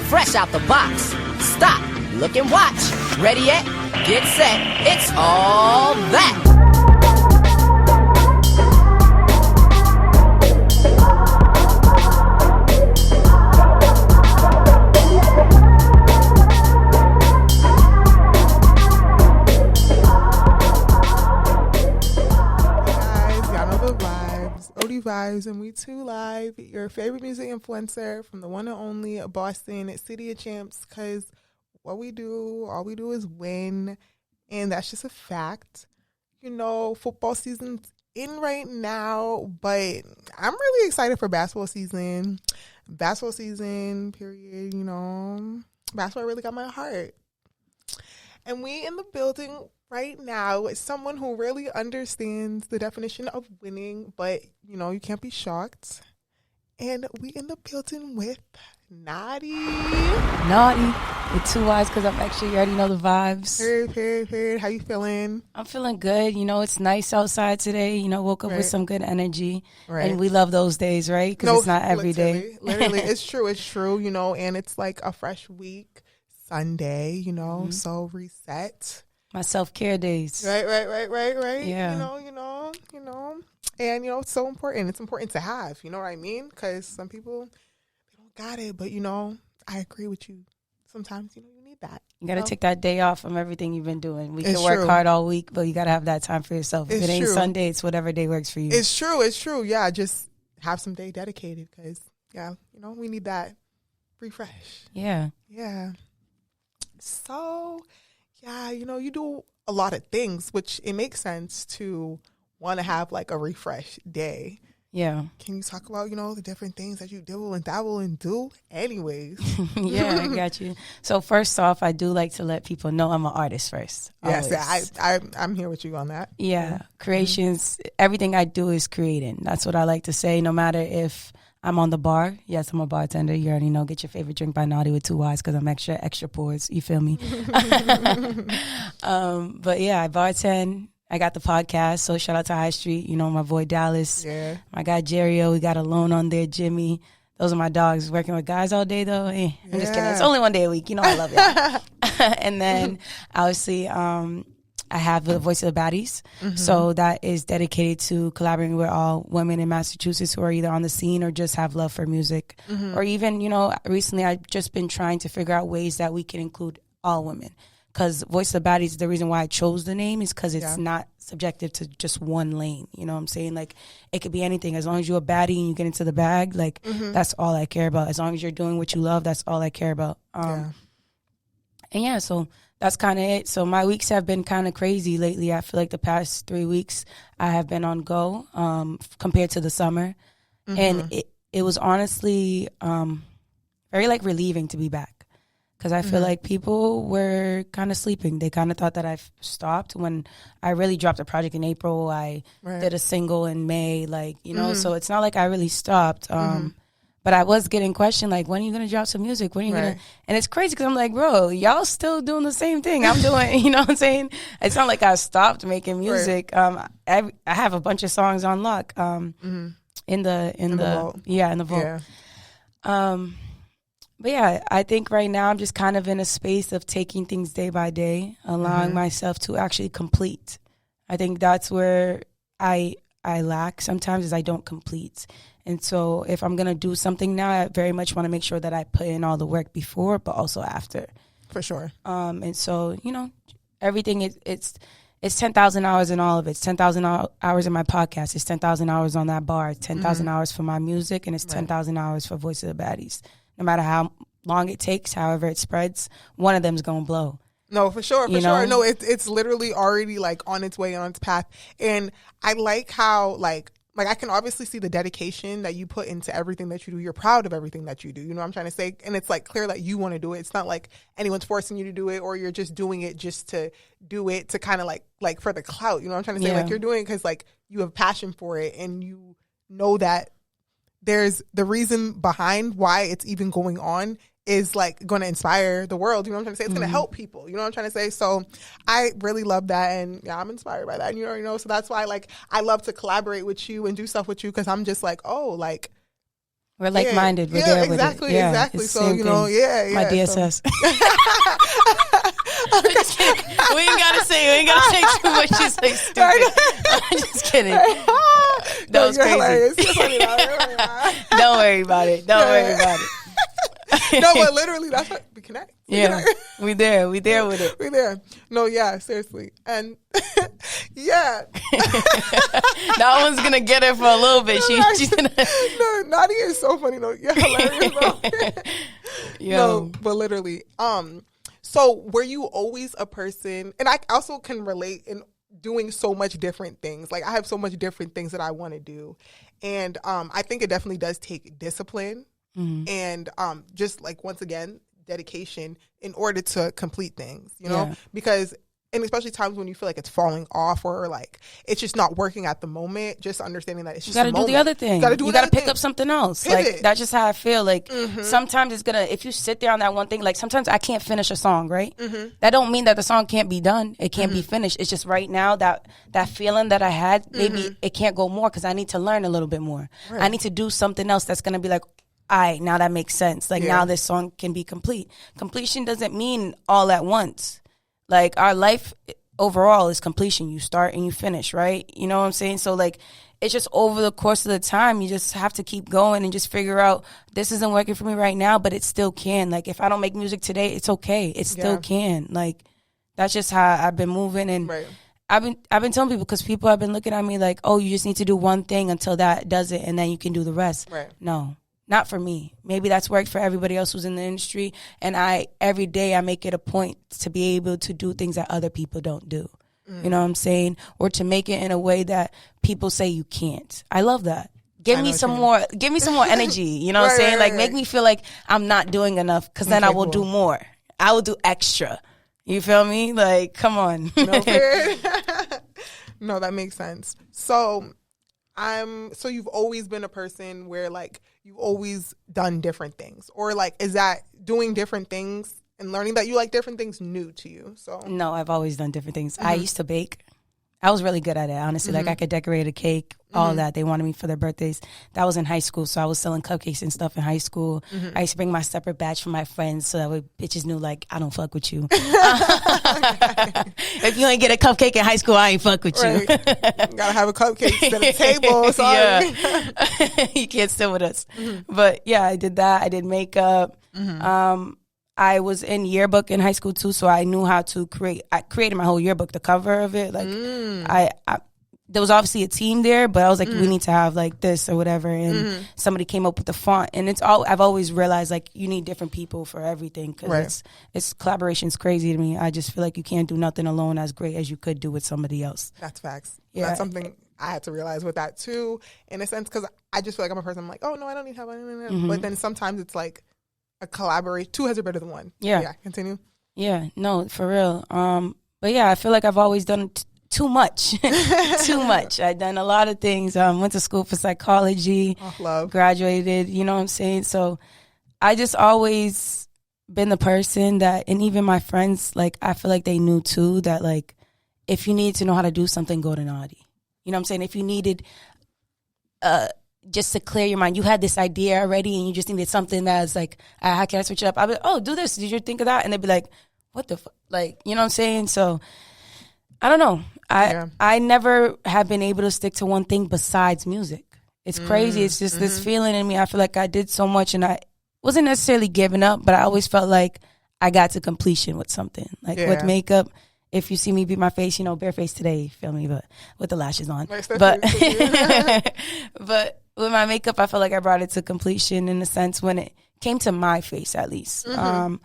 fresh out the box. Stop, look and watch. Ready yet? Get set. It's all that. Vibes, and we too live, your favorite music influencer from the one and only Boston City of Champs, because all we do is win, and that's just a fact. You know, football season's in right now, but I'm really excited for basketball season, period. You know, basketball really got my heart. And we in the building right now with someone who really understands the definition of winning, but, you know, you can't be shocked. And we in the building with Naughtyy. Naughtyy with 2 Y's, because I'm actually, you already know the vibes. Period. How you feeling? I'm feeling good. You know, it's nice outside today. You know, woke up with some good energy. Right. And we love those days, right? Because it's not every day. Literally, it's true, you know, and it's like a fresh week, Sunday, you know, so reset. My self-care days. Right. Yeah. You know. And, you know, it's so important. It's important to have, you know what I mean? Because some people, they don't got it. But, you know, I agree with you. Sometimes, you know, you need that. You got to take that day off from everything you've been doing. We can work hard all week, but you got to have that time for yourself. If it ain't Sunday, it's whatever day works for you. It's true. Yeah, just have some day dedicated because, yeah, you know, we need that refresh. Yeah. So, yeah, you know, you do a lot of things, which it makes sense to want to have like a refresh day. Yeah. Can you talk about, you know, the different things that you dibble and dabble and do anyways? Yeah, I got you. So first off, I do like to let people know I'm an artist first. Yes, I'm here with you on that. Yeah. Creations, everything I do is creating. That's what I like to say, no matter if I'm on the bar. Yes, I'm a bartender. You already know. Get your favorite drink by Naughtyy with 2 Y's because I'm extra pours. You feel me? But yeah, I bartend. I got the podcast. So shout out to High Street. You know, my boy Dallas. Yeah. My guy Jerrio. We got Alone on there. Jimmy. Those are my dogs. Working with guys all day though. I'm just kidding. It's only one day a week. You know I love y'all. And then obviously I have the Voice of the Baddies. So that is dedicated to collaborating with all women in Massachusetts who are either on the scene or just have love for music. Or even, you know, recently I've just been trying to figure out ways that we can include all women. Because Voice of the Baddies, the reason why I chose the name is because it's not subjective to just one lane. You know what I'm saying? Like, it could be anything. As long as you're a baddie and you get into the bag, like, that's all I care about. As long as you're doing what you love, that's all I care about. And yeah, so that's kind of it. So my weeks have been kind of crazy lately. I feel like the past 3 weeks I have been on go compared to the summer. And it was honestly very, like, relieving to be back. Because I feel like people were kind of sleeping. They kind of thought that I've stopped when I really dropped a project in April. I did a single in May, like, you know, so it's not like I really stopped. But I was getting questioned, like, when are you going to drop some music? When are you going to? And it's crazy because I'm like, bro, y'all still doing the same thing I'm doing. You know what I'm saying? It's not like I stopped making music. I have a bunch of songs on lock in the vault. Yeah. But yeah, I think right now I'm just kind of in a space of taking things day by day, allowing myself to actually complete. I think that's where I lack sometimes is I don't complete. And so if I'm going to do something now, I very much want to make sure that I put in all the work before, but also after. For sure. And so, you know, everything, it's 10,000 hours in all of it. It's 10,000 hours in my podcast. It's 10,000 hours on that bar. It's 10,000 hours for my music, and it's 10,000 hours for Voice of the Baddies. No matter how long it takes, however it spreads, one of them is going to blow. No, for sure. No, it's literally already like on its way, on its path. And I like how like I can obviously see the dedication that you put into everything that you do. You're proud of everything that you do. You know what I'm trying to say? And it's like clear that you want to do it. It's not like anyone's forcing you to do it, or you're just doing it just to do it to kind of like for the clout. You know what I'm trying to say? Like you're doing it because like you have passion for it, and you know that there's the reason behind why it's even going on is like going to inspire the world. You know what I'm trying to say? It's going to help people. You know what I'm trying to say? So I really love that. And yeah, I'm inspired by that. And you already know. So that's why like I love to collaborate with you and do stuff with you, because I'm just like, oh, like We're like-minded. We're there exactly, with it. Yeah, exactly. it's So, you know, thing. My DSS. We ain't gotta say too much. She's like stupid. I'm just kidding. That was crazy. Hilarious. Don't worry about it. Don't worry about it. No, but literally, that's what we connect. We there with it. We there. No, yeah, seriously, and yeah, that one's gonna get her for a little bit. She's gonna. No, Naughtyy is so funny. No, yeah, hilarious. No, but literally, so were you always a person? And I also can relate in doing so much different things. Like I have so much different things that I want to do, and I think it definitely does take discipline. And just like, once again, dedication in order to complete things, you know, because, and especially times when you feel like it's falling off or like it's just not working at the moment, just understanding that it's just, you got to do the other thing. You got to pick up something else. Pivot. Like, that's just how I feel. Like, sometimes it's going to, if you sit there on that one thing, like sometimes I can't finish a song, right? That don't mean that the song can't be done. It can't be finished. It's just right now that feeling that I had, maybe it can't go more because I need to learn a little bit more. Right. I need to do something else that's going to be like, all right, now that makes sense. Like, now this song can be complete. Completion doesn't mean all at once. Like, our life overall is completion. You start and you finish, right? You know what I'm saying? So, like, it's just over the course of the time, you just have to keep going and just figure out, this isn't working for me right now, but it still can. Like, if I don't make music today, it's okay. It still can. Like, that's just how I've been moving. And I've been telling people, because people have been looking at me like, oh, you just need to do one thing until that does it, and then you can do the rest. Right. No. Not for me. Maybe that's worked for everybody else who's in the industry. And every day I make it a point to be able to do things that other people don't do. You know what I'm saying? Or to make it in a way that people say you can't. I love that. Give me some more energy. You know what I'm saying? Like, make me feel like I'm not doing enough, because then I will do more. I will do extra. You feel me? Like, come on. No, that makes sense. So you've always been a person where, like, you've always done different things, or like, is that doing different things and learning that you like different things new to you? So no, I've always done different things. I used to bake. I was really good at it, honestly. Like, I could decorate a cake, all that. They wanted me for their birthdays. That was in high school, so I was selling cupcakes and stuff in high school. I used to bring my separate batch for my friends, so that way bitches knew, like, I don't fuck with you. If you ain't get a cupcake in high school, I ain't fuck with you. Gotta have a cupcake at a table. Sorry. You can't sit with us. But yeah, I did that. I did makeup. I was in yearbook in high school too, so I knew how to create. I created my whole yearbook, the cover of it. Like, I there was obviously a team there, but I was like, we need to have like this or whatever. And somebody came up with the font, and I've always realized, like, you need different people for everything, because it's collaboration's crazy to me. I just feel like you can't do nothing alone as great as you could do with somebody else. That's facts. Yeah. That's something I had to realize with that too, in a sense, because I just feel like I'm a person, I'm like, oh no, I don't need help. But then sometimes it's like, a collaboration, two heads are better than one. Yeah. Continue. Yeah, no, for real. But yeah, I feel like I've always done too much. Too much. I've done a lot of things. Went to school for psychology. Graduated, you know what I'm saying? So I just always been the person that, and even my friends, like, I feel like they knew too that, like, if you need to know how to do something, go to Naughtyy. You know what I'm saying? If you needed just to clear your mind, you had this idea already and you just needed something that's like, how can I switch it up? I'd be like, oh, do this. Did you think of that? And they'd be like, what the fuck? Like, you know what I'm saying? So I don't know. I never have been able to stick to one thing besides music. It's crazy. It's just this feeling in me. I feel like I did so much, and I wasn't necessarily giving up, but I always felt like I got to completion with something. Like with makeup, if you see me beat my face, you know, bare face today, you feel me, but with the lashes on. But with my makeup, I felt like I brought it to completion in the sense when it came to my face, at least. And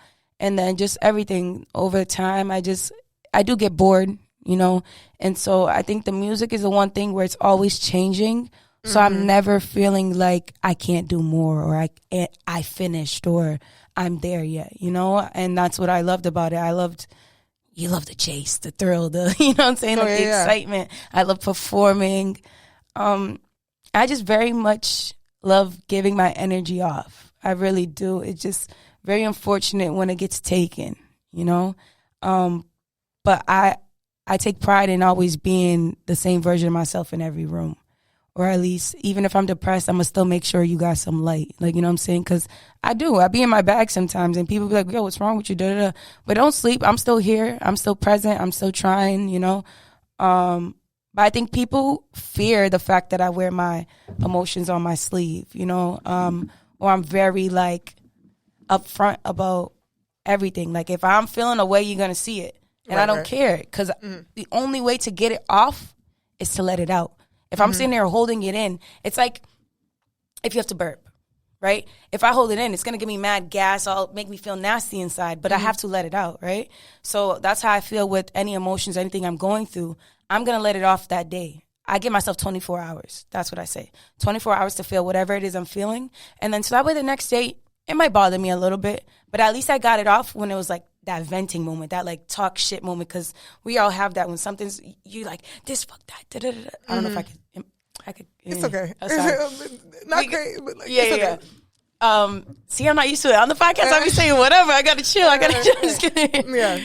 then just everything over time, I do get bored, you know? And so I think the music is the one thing where it's always changing. So I'm never feeling like I can't do more, or I finished, or I'm there yet, you know? And that's what I loved about it. You love the chase, the thrill, you know what I'm saying? The excitement. I love performing. I just very much love giving my energy off. I really do. It's just very unfortunate when it gets taken, you know? But I take pride in always being the same version of myself in every room, or at least even if I'm depressed, I'm gonna still make sure you got some light. Like, you know what I'm saying? Because I be in my bag sometimes, and people be like, yo, what's wrong with you? Da, da, da. But don't sleep. I'm still here. I'm still present. I'm still trying, you know? But I think people fear the fact that I wear my emotions on my sleeve, you know? Or I'm very, like, upfront about everything. Like, if I'm feeling a way, you're going to see it. And I don't care, because the only way to get it off is to let it out. If I'm sitting there holding it in, it's like if you have to burp, right? If I hold it in, it's going to give me mad gas, make me feel nasty inside, but I have to let it out, right? So that's how I feel with any emotions, anything I'm going through. I'm going to let it off that day. I give myself 24 hours. That's what I say. 24 hours to feel whatever it is I'm feeling. And then so that way the next day, it might bother me a little bit, but at least I got it off when it was like that venting moment, that like talk shit moment, because we all have that when something's, you like, this, fuck that, da, da, da. I don't know if I could. It's okay. Not great, but like, yeah, it's okay. Yeah. See, I'm not used to it. On the podcast, I be saying whatever. I gotta chill. I gotta chill. Just kidding. Yeah.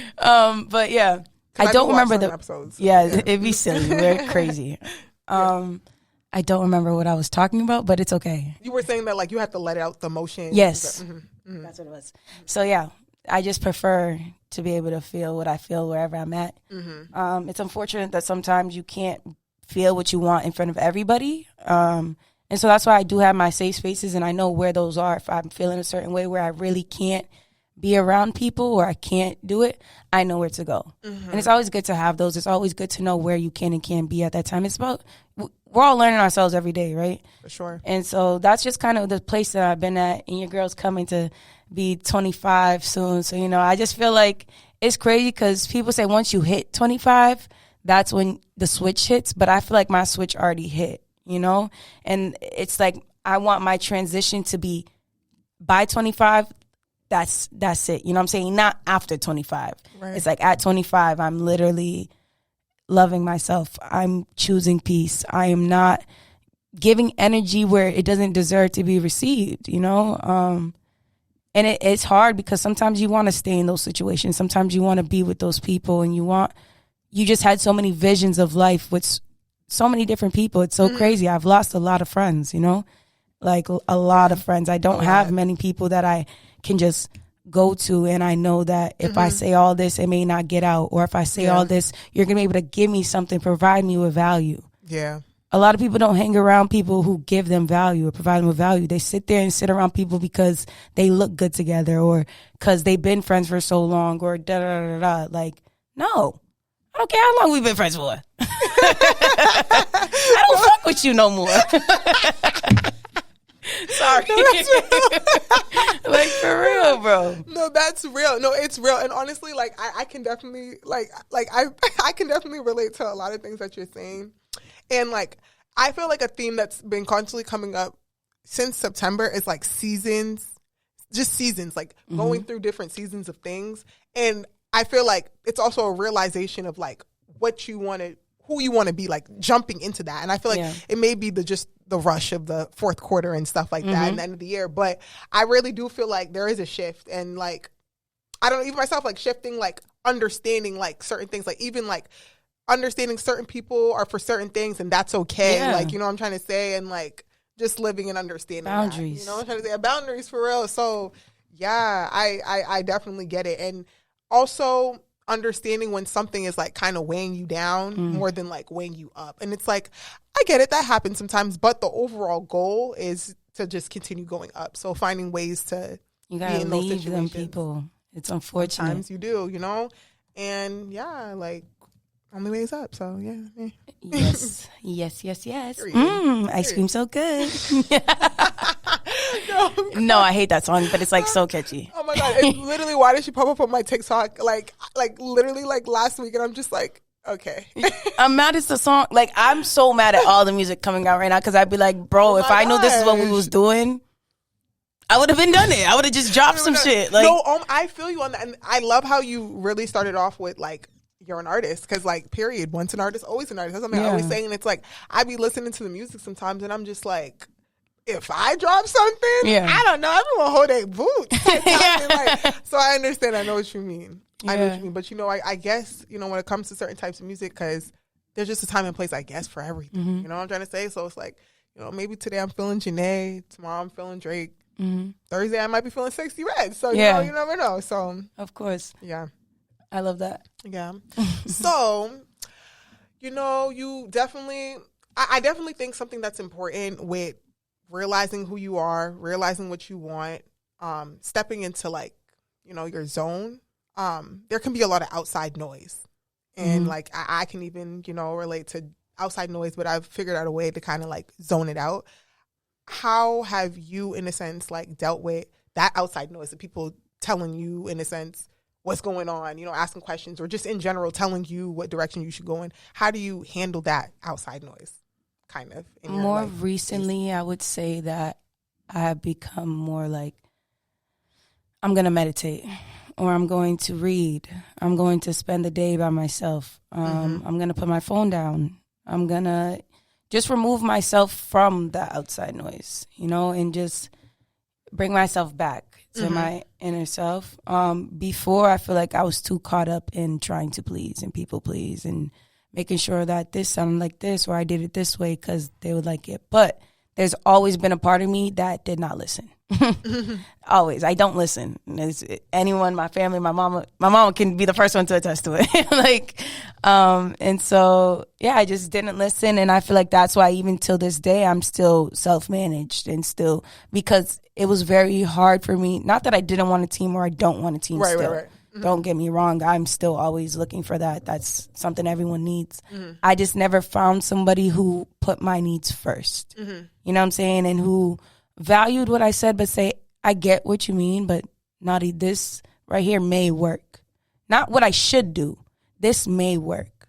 But yeah, I don't remember the episodes. Yeah, it'd be silly. We're crazy. I don't remember what I was talking about, but it's okay. You were saying that like you have to let out the emotion. Yes, that's what it was. So yeah, I just prefer to be able to feel what I feel wherever I'm at. It's unfortunate that sometimes you can't feel what you want in front of everybody. And so that's why I do have my safe spaces, and I know where those are. If I'm feeling a certain way where I really can't be around people or I can't do it, I know where to go. And it's always good to have those. It's always good to know where you can and can't be at that time. It's about, we're all learning ourselves every day, right? For sure. And so that's just kind of the place that I've been at, and your girl's coming to be 25 soon. So, you know, I just feel like it's crazy because people say once you hit 25, that's when the switch hits. But I feel like my switch already hit, you know? And it's like I want my transition to be by 25, that's it. You know what I'm saying? Not after 25. Right. It's like at 25, I'm literally loving myself. I'm choosing peace. I am not giving energy where it doesn't deserve to be received, you know? And it's hard because sometimes you want to stay in those situations. Sometimes you want to be with those people, and you just had so many visions of life with so many different people. It's so crazy. I've lost a lot of friends, you know, like a lot of friends. I don't have many people that I can just go to, and I know that if I say all this, it may not get out, or if I say all this, you're going to be able to give me something, provide me with value. Yeah. A lot of people don't hang around people who give them value or provide them with value. They sit there and sit around people because they look good together, or because they've been friends for so long, or da da da da. Like, no. I don't care how long we've been friends for. I don't fuck with you no more. Sorry. No, like, for real, bro. No, that's real. No, it's real. And honestly, like, I can definitely, I can definitely relate to a lot of things that you're saying. And, like, I feel like a theme that's been constantly coming up since September is, like, seasons, like, going through different seasons of things. And I feel like it's also a realization of, like, what you want to, who you want to be, like, jumping into that. And I feel like it may be the rush of the fourth quarter and stuff like that and the end of the year. But I really do feel like there is a shift. And, like, I don't even myself, like, shifting, like, understanding, like, certain things, like, even, like, understanding certain people are for certain things, and that's okay. Yeah. Like, you know what I'm trying to say? And, like, just living and understanding boundaries. That, you know what I'm trying to say? Boundaries for real. So, yeah, I definitely get it. And also understanding when something is, like, kind of weighing you down more than, like, weighing you up. And it's like, I get it. That happens sometimes. But the overall goal is to just continue going up. So finding ways to you gotta leave them people. It's unfortunate. Sometimes you do, you know? And, yeah, like, only ways up, so yeah. Yes. Ice cream so good. No, I hate that song, but it's like so catchy. Oh my god! It's literally, why did she pop up on my TikTok like literally like last week, and I'm just like, okay. I'm mad at the song. Like, I'm so mad at all the music coming out right now because I'd be like, bro, if I knew this is what we was doing, I would have been done it. I would have just dropped some shit. Like, no, I feel you on that, and I love how you really started off with like, you're an artist, because like, period, once an artist, always an artist. That's something I always saying. It's like, I be listening to the music sometimes, and I'm just like, if I drop something, I don't know, everyone hold their boots. Like, so I understand. I know what you mean. I know what you mean. But, you know, I guess, you know, when it comes to certain types of music, because there's just a time and place, I guess, for everything. Mm-hmm. You know what I'm trying to say? So it's like, you know, maybe today I'm feeling Janae, tomorrow I'm feeling Drake, Thursday I might be feeling Sexy Red. So you know, you never know. So of course, I love that. Yeah. So, you know, you definitely, I definitely think something that's important with realizing who you are, realizing what you want, stepping into like, you know, your zone. There can be a lot of outside noise. And like, I can even, you know, relate to outside noise, but I've figured out a way to kind of like zone it out. How have you, in a sense, like dealt with that outside noise, the people telling you, in a sense, what's going on, you know, asking questions, or just in general telling you what direction you should go in? How do you handle that outside noise, kind of? In your more life? recently, I would say that I have become more like, I'm going to meditate, or I'm going to read. I'm going to spend the day by myself. I'm going to put my phone down. I'm going to just remove myself from the outside noise, you know, and just bring myself back to my inner self. Before, I feel like I was too caught up in trying to please and people please and making sure that this sounded like this or I did it this way because they would like it. But there's always been a part of me that did not listen. Always. I don't listen. There's anyone, my family, my mama can be the first one to attest to it. Like, and so, yeah, I just didn't listen. And I feel like that's why even till this day, I'm still self-managed and still, because it was very hard for me. Not that I didn't want a team or I don't want a team still. Right. Don't get me wrong. I'm still always looking for that. That's something everyone needs. I just never found somebody who put my needs first. You know what I'm saying? And who valued what I said, but say, I get what you mean, but Naughty, this right here may work. Not what I should do. This may work.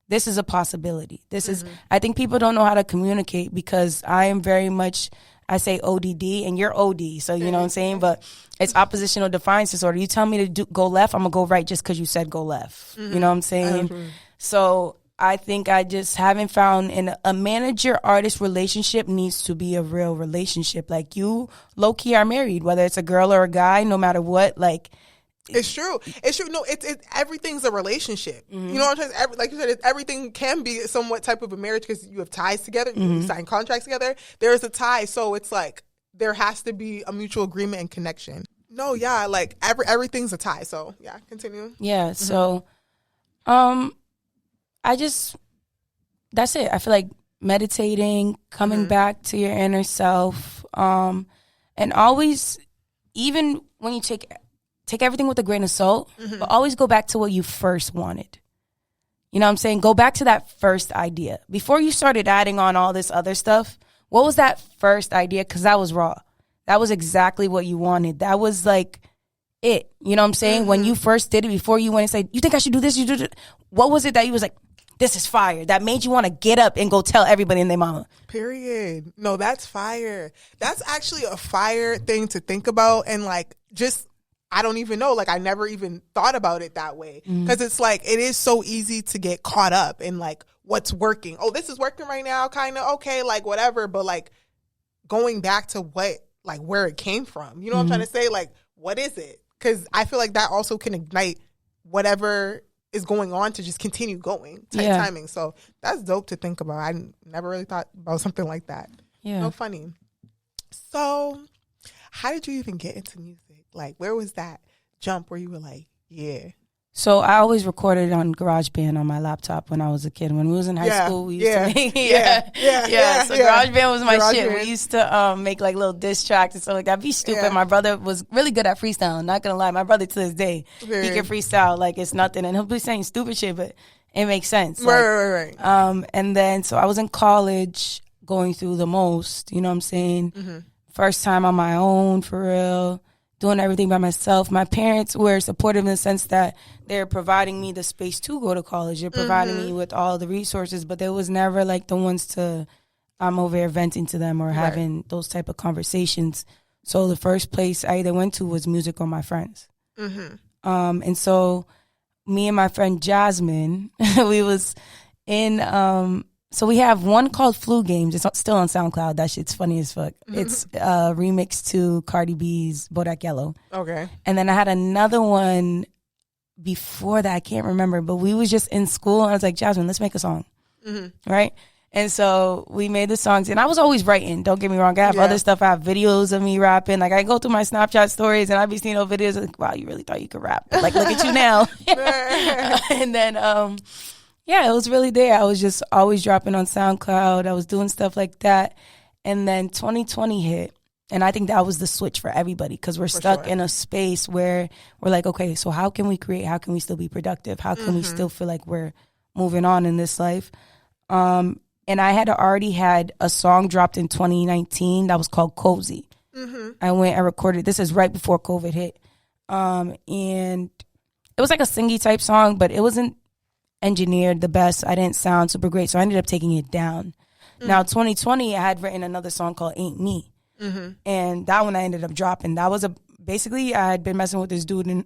This is a possibility. This is, I think people don't know how to communicate because I am very much, I say ODD and you're OD. So, you know what I'm saying? But it's oppositional defiance disorder. You tell me to go left, I'm going to go right just because you said go left. You know what I'm saying? So I think I just haven't found in a manager-artist relationship needs to be a real relationship. Like you low-key are married, whether it's a girl or a guy, no matter what, like. It's true. It's true. No, it's everything's a relationship. You know what I'm saying? Like you said, everything can be somewhat type of a marriage because you have ties together, you sign contracts together. There's a tie, so it's like there has to be a mutual agreement and connection. No, yeah, like everything's a tie. So yeah, continue. Yeah. So, I just, that's it. I feel like meditating, coming back to your inner self, and always, even when you take everything with a grain of salt, but always go back to what you first wanted. You know what I'm saying? Go back to that first idea. Before you started adding on all this other stuff, what was that first idea? Because that was raw. That was exactly what you wanted. That was like it. You know what I'm saying? When you first did it, before you went and said, you think I should do this? You do. What was it that you was like, this is fire, that made you want to get up and go tell everybody and their mama? Period. No, that's fire. That's actually a fire thing to think about. And like, just, I don't even know. Like, I never even thought about it that way. Because it's like, it is so easy to get caught up in like, what's working. Oh, this is working right now, kind of. Okay, like whatever. But like, going back to what, like where it came from. You know what I'm trying to say? Like, what is it? Because I feel like that also can ignite whatever is going on to just continue going. Timing. So that's dope to think about. I never really thought about something like that. Yeah. No, funny. So how did you even get into music? Like, where was that jump where you were like, yeah? So I always recorded on GarageBand on my laptop when I was a kid. When we was in high school, we used to make So GarageBand was my shit. We used to make like little diss tracks and stuff like that. Be stupid. My brother was really good at freestyling. Not gonna lie, my brother to this day he can freestyle like it's nothing, and he'll be saying stupid shit, but it makes sense. Right. And then so I was in college, going through the most. You know what I'm saying? First time on my own for real. Doing everything by myself. My parents were supportive in the sense that they're providing me the space to go to college. They're providing me with all the resources, but there was never like the ones to, I'm over here venting to them or having those type of conversations. So the first place I either went to was music or my friends. And so me and my friend Jasmine, we was in, so we have one called Flu Games. It's still on SoundCloud. That shit's funny as fuck. It's a remix to Cardi B's Bodak Yellow. Okay. And then I had another one before that. I can't remember. But we was just in school. And I was like, Jasmine, let's make a song. right? And so we made the songs, and I was always writing. Don't get me wrong. I have other stuff. I have videos of me rapping. Like, I go through my Snapchat stories, and I be seeing those videos. Like, wow, you really thought you could rap? But, like, look at you now. And then, it was really there. I was just always dropping on SoundCloud. I was doing stuff like that. And then 2020 hit, and I think that was the switch for everybody, because we're stuck in a space where we're like, okay, so how can we create? How can we still be productive? How can we still feel like we're moving on in this life? And I had already had a song dropped in 2019 that was called Cozy. I went and recorded. This is right before COVID hit. And it was like a singy type song, but it wasn't engineered the best. I didn't sound super great, so I ended up taking it down. Now, 2020, I had written another song called Ain't Me. And that one I ended up dropping. That was basically, I had been messing with this dude in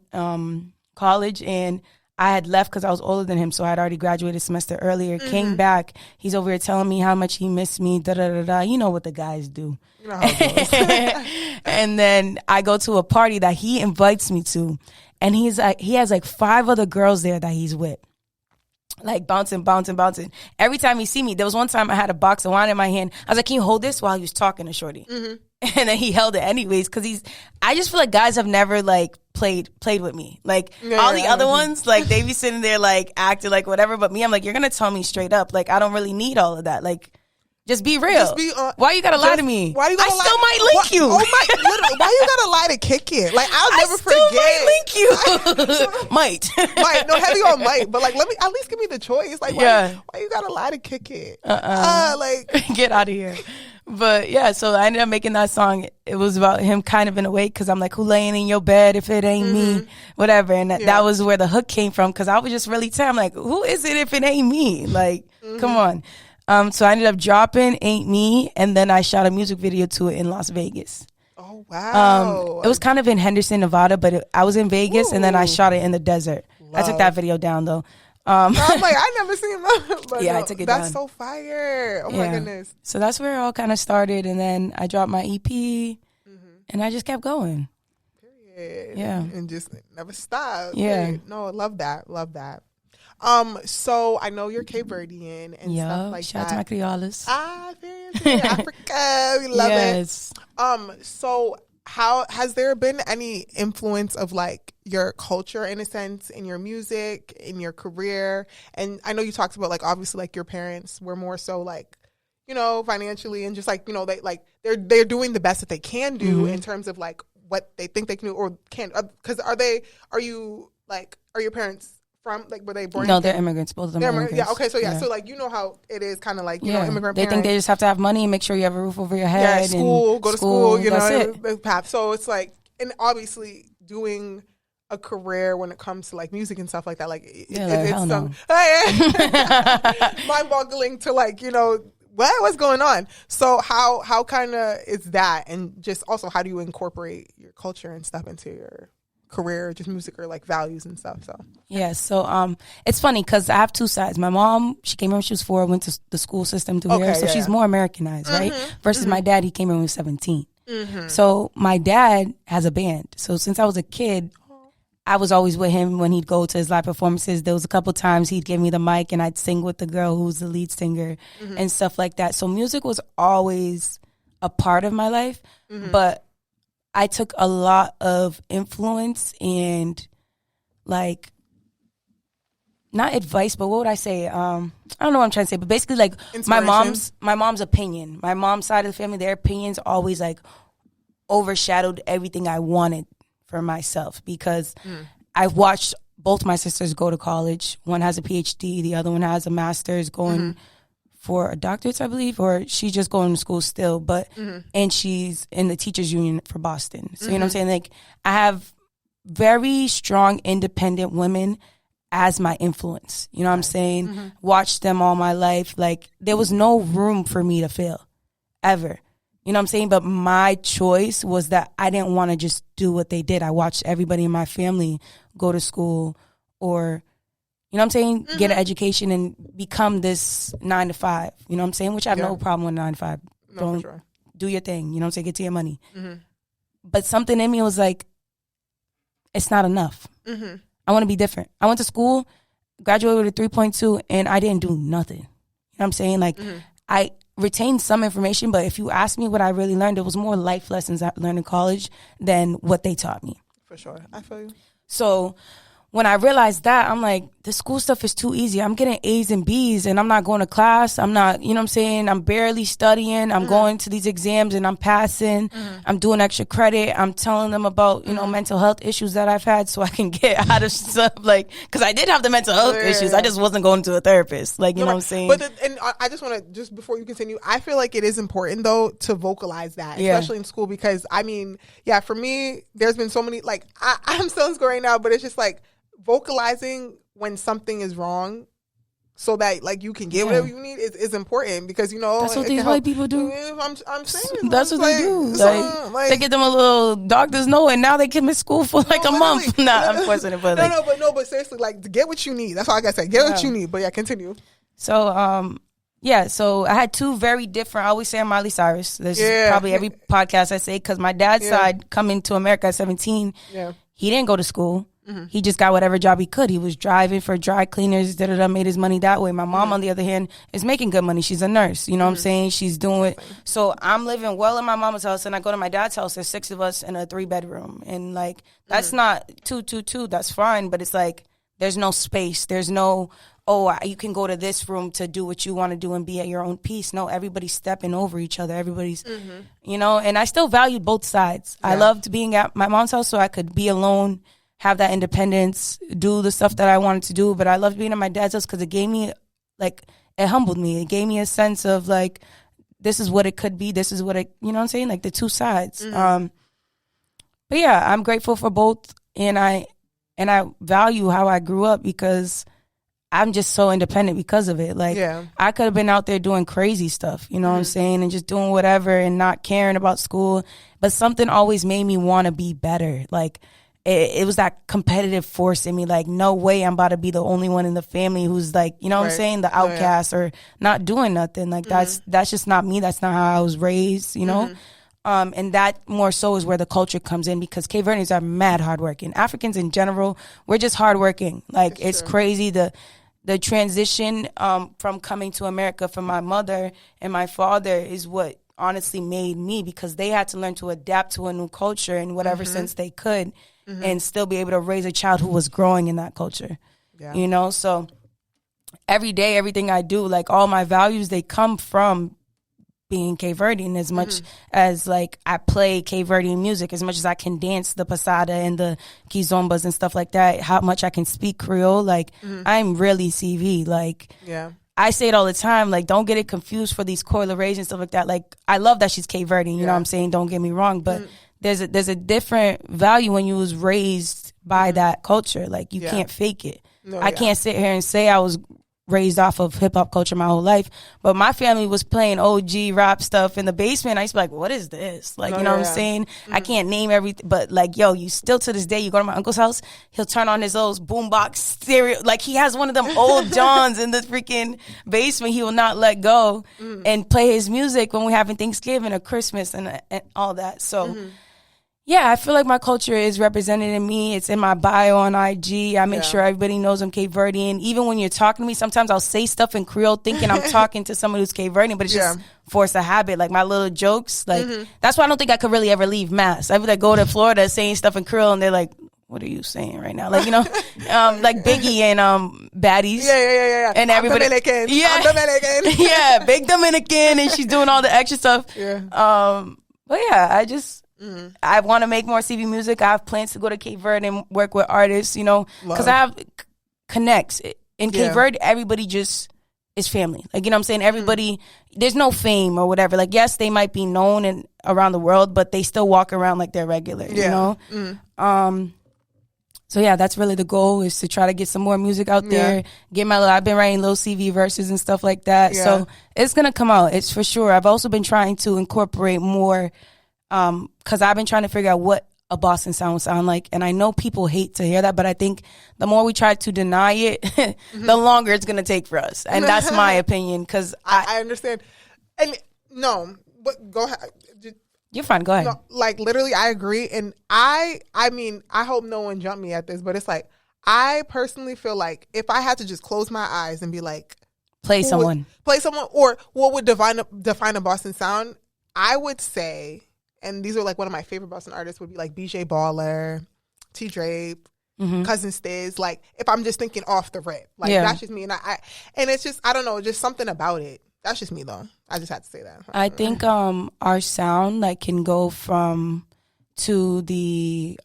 college, and I had left because I was older than him, so I had already graduated a semester earlier. Came back. He's over here telling me how much he missed me, da-da-da-da. You know what the guys do. You know how it goes. And then I go to a party that he invites me to, and he has like 5 other girls there that he's with. Like bouncing. Every time he see me, there was one time I had a box of wine in my hand. I was like, can you hold this, while he was talking to Shorty? And then he held it anyways, because I just feel like guys have never like played with me. Like all the other ones, like they be sitting there like acting like whatever, but me, I'm like, you're gonna tell me straight up. Like, I don't really need all of that. Like, just be real. Why you gotta lie to me? Why you gotta lie? I still might link you. Oh my! Literally, why you gotta lie to kick it? Like, I'll never forget. I still might link you. Might. No, heavy on might. But like, let me at least give me the choice. Like, why you gotta lie to kick it? Like, get out of here. But yeah, so I ended up making that song. It was about him kind of in a way, because I'm like, who laying in your bed if it ain't me? Whatever. And that was where the hook came from, because I was just really I'm like, who is it if it ain't me? Like, come on. So I ended up dropping Ain't Me, and then I shot a music video to it in Las Vegas. Oh, wow. It was kind of in Henderson, Nevada, but I was in Vegas, and then I shot it in the desert. I took that video down, though. I'm like, I never seen that. But I took it down. That's so fire. Oh, my goodness. So that's where it all kind of started, and then I dropped my EP, and I just kept going. Period. Yeah. And just never stopped. Yeah. Period. No, I love that. Love that. So I know you're Cade Verdean and stuff like shout that. Out to my Creoles. Period. Africa, we love it. So how has there been any influence of like your culture in a sense in your music, in your career? And I know you talked about like obviously like your parents were more so like, you know, financially and just like, you know, they're doing the best that they can do in terms of like what they think they can do or can. Because are your parents from, like, were they born? No, they're immigrants. Both of them are immigrants. Yeah, okay, so so like, you know how it is kind of like, you know, immigrant they parents. think they just have to have money and make sure you have a roof over your head. Yeah, school, go to school, you know, it. path. So it's like, and obviously doing a career when it comes to like music and stuff like that, like, it's mind-boggling to like, you know, what's going on? So how kind of is that? And just also, how do you incorporate your culture and stuff into your career, just music or like values and stuff? So it's funny because I have 2 sides. My mom, she came in when she was 4, went to the school system through here, so she's more Americanized, right? Versus my dad, he came in when he was 17. So my dad has a band. So since I was a kid, I was always with him when he'd go to his live performances. There was a couple times he'd give me the mic and I'd sing with the girl who was the lead singer and stuff like that. So music was always a part of my life, but I took a lot of influence and like, not advice, but what would I say? I don't know what I'm trying to say, but basically like my mom's opinion, my mom's side of the family, their opinions always like overshadowed everything I wanted for myself because I've watched both my sisters go to college. One has a PhD, the other one has a master's going for a doctorate, I believe, or she's just going to school still, but and she's in the teachers union for Boston. So you know what I'm saying? Like I have very strong independent women as my influence. You know what I'm saying? Watched them all my life. Like there was no room for me to fail ever. You know what I'm saying? But my choice was that I didn't want to just do what they did. I watched everybody in my family go to school or, you know what I'm saying, get an education and become this 9 to 5. You know what I'm saying? Which I have no problem with 9 to 5. No, Don't for sure. do your thing. You know what I'm saying? Get to your money. But something in me was like, it's not enough. I want to be different. I went to school, graduated with a 3.2, and I didn't do nothing. You know what I'm saying? Like, I retained some information, but if you ask me what I really learned, it was more life lessons I learned in college than what they taught me. For sure. I feel you. So when I realized that, I'm like, the school stuff is too easy. I'm getting A's and B's and I'm not going to class. I'm not, you know what I'm saying? I'm barely studying. I'm going to these exams and I'm passing. I'm doing extra credit. I'm telling them about, you know, mental health issues that I've had so I can get out of stuff. Like, because I did have the mental health issues. I just wasn't going to a therapist. Like, you know what I'm saying? But and I just want to, just before you continue, I feel like it is important, though, to vocalize that, especially in school, because, I mean, yeah, for me, there's been so many, like, I'm still in school right now, but it's just like, vocalizing when something is wrong so that like you can get whatever you need is important, because you know that's what these white people do. I'm saying that's what they do. Like, they get them a little doctor's note and now they can miss school for like a month. Nah, I'm forcing it, but but seriously, like, to get what you need. That's all I gotta say. Get what you need. But yeah, continue. So so I had two very different. I always say I'm Miley Cyrus. There's probably every podcast I say, because my dad's side, coming to America at 17, he didn't go to school. He just got whatever job he could. He was driving for dry cleaners, made his money that way. My mom, on the other hand, is making good money. She's a nurse. You know what I'm saying? She's doing it. So I'm living well in my mama's house, and I go to my dad's house. There's 6 of us in a 3-bedroom. And, like, that's not 2. That's fine. But it's like, there's no space. There's no, you can go to this room to do what you want to do and be at your own peace. No, everybody's stepping over each other. Everybody's, you know, and I still valued both sides. I loved being at my mom's house so I could be alone, have that independence, do the stuff that I wanted to do. But I loved being at my dad's house because it gave me, like, it humbled me. It gave me a sense of, like, this is what it could be. This is what it, you know what I'm saying? Like, the two sides. But yeah, I'm grateful for both. And I value how I grew up because I'm just so independent because of it. Like, I could have been out there doing crazy stuff, you know what I'm saying? And just doing whatever and not caring about school. But something always made me want to be better. Like, it was that competitive force in me, like, no way I'm about to be the only one in the family who's, like, you know what I'm saying, the outcast or not doing nothing. Like, that's just not me. That's not how I was raised, you know? And that more so is where the culture comes in, because Cade Verdeans are mad hardworking. Africans in general, we're just hardworking. Like, it's crazy. The transition from coming to America from my mother and my father is what honestly made me, because they had to learn to adapt to a new culture in whatever sense they could. And still be able to raise a child who was growing in that culture, you know? So every day, everything I do, like, all my values, they come from being Cade Verdean, as much as, like, I play Cade Verdean music, as much as I can dance the pasada and the kizombas and stuff like that, how much I can speak Creole, like, I'm really CV. Like, I say it all the time, like, don't get it confused for these Coi Lerais and stuff like that. Like, I love that she's Cade Verdean, you know what I'm saying? Don't get me wrong, but there's a different value when you was raised by that culture. Like, you can't fake it. I can't sit here and say I was raised off of hip hop culture my whole life, but my family was playing OG rap stuff in the basement. I used to be like, what is this? Like, you know what I'm saying? I can't name everything, but, like, yo, you still to this day, you go to my uncle's house, he'll turn on his old boombox stereo. Like, he has one of them old Johns in the freaking basement. He will not let go and play his music when we're having Thanksgiving or Christmas and all that. So yeah, I feel like my culture is represented in me. It's in my bio on IG. I make sure everybody knows I'm Cade Verdean. Even when you're talking to me, sometimes I'll say stuff in Creole thinking I'm talking to someone who's Cade Verdean, but it's just force a habit. Like, my little jokes, like, that's why I don't think I could really ever leave Mass. I would, like, go to Florida saying stuff in Creole and they're like, what are you saying right now? Like, you know, like Biggie and Baddies. Yeah. And everybody. I'm Dominican. Yeah, big Dominican, and she's doing all the extra stuff. But yeah, I just... I want to make more CV music. I have plans to go to Cade Verde and work with artists, you know, because I have connects. In Cade Verde, everybody just is family. Like, you know what I'm saying? Everybody, there's no fame or whatever. Like, yes, they might be known around the world, but they still walk around like they're regular, you know? So yeah, that's really the goal, is to try to get some more music out there. I've been writing little CV verses and stuff like that. So it's going to come out. It's for sure. I've also been trying to incorporate more, because I've been trying to figure out what a Boston sound like, and I know people hate to hear that, but I think the more we try to deny it, the longer it's going to take for us, and that's my opinion, because I understand. And no, but go ahead. You're fine, go ahead. No, like, literally, I agree, and I mean, I hope no one jumped me at this, but it's like, I personally feel like if I had to just close my eyes and be like, Play someone. Or what would define a Boston sound? I would say, and these are like one of my favorite Boston artists would be like BJ Baller, T Drape, Cousin Stiz. Like if I'm just thinking off the rip, like that's just me. And and it's just, I don't know, just something about it. That's just me though. I just had to say that. I think our sound like can go to the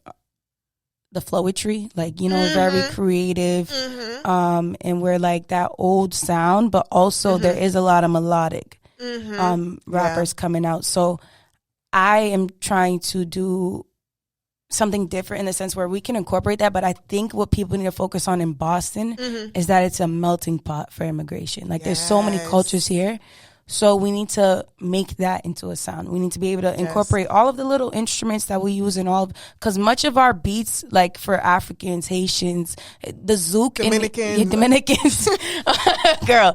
flowetry, like, you know, very creative, and we're like that old sound, but also there is a lot of melodic rappers coming out. So I am trying to do something different in the sense where we can incorporate that, but I think what people need to focus on in Boston is that it's a melting pot for immigration. Like there's so many cultures here. So we need to make that into a sound. We need to be able to incorporate all of the little instruments that we use in because much of our beats, like for Africans, Haitians, the zouk, Dominicans, girl.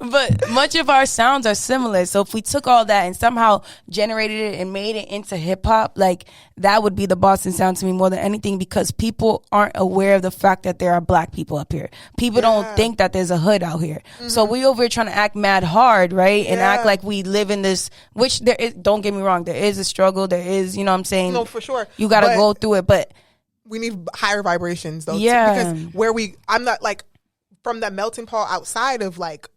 But much of our sounds are similar. So if we took all that and somehow generated it and made it into hip hop, like that would be the Boston sound to me more than anything, because people aren't aware of the fact that there are black people up here. People don't think that there's a hood out here. So we over here trying to act mad hard, right? And act like we live in this, which there is, don't get me wrong, there is a struggle. There is, you know what I'm saying? No, for sure. You got to go through it, but we need higher vibrations though. Yeah. Because I'm not like from that melting pot outside of like,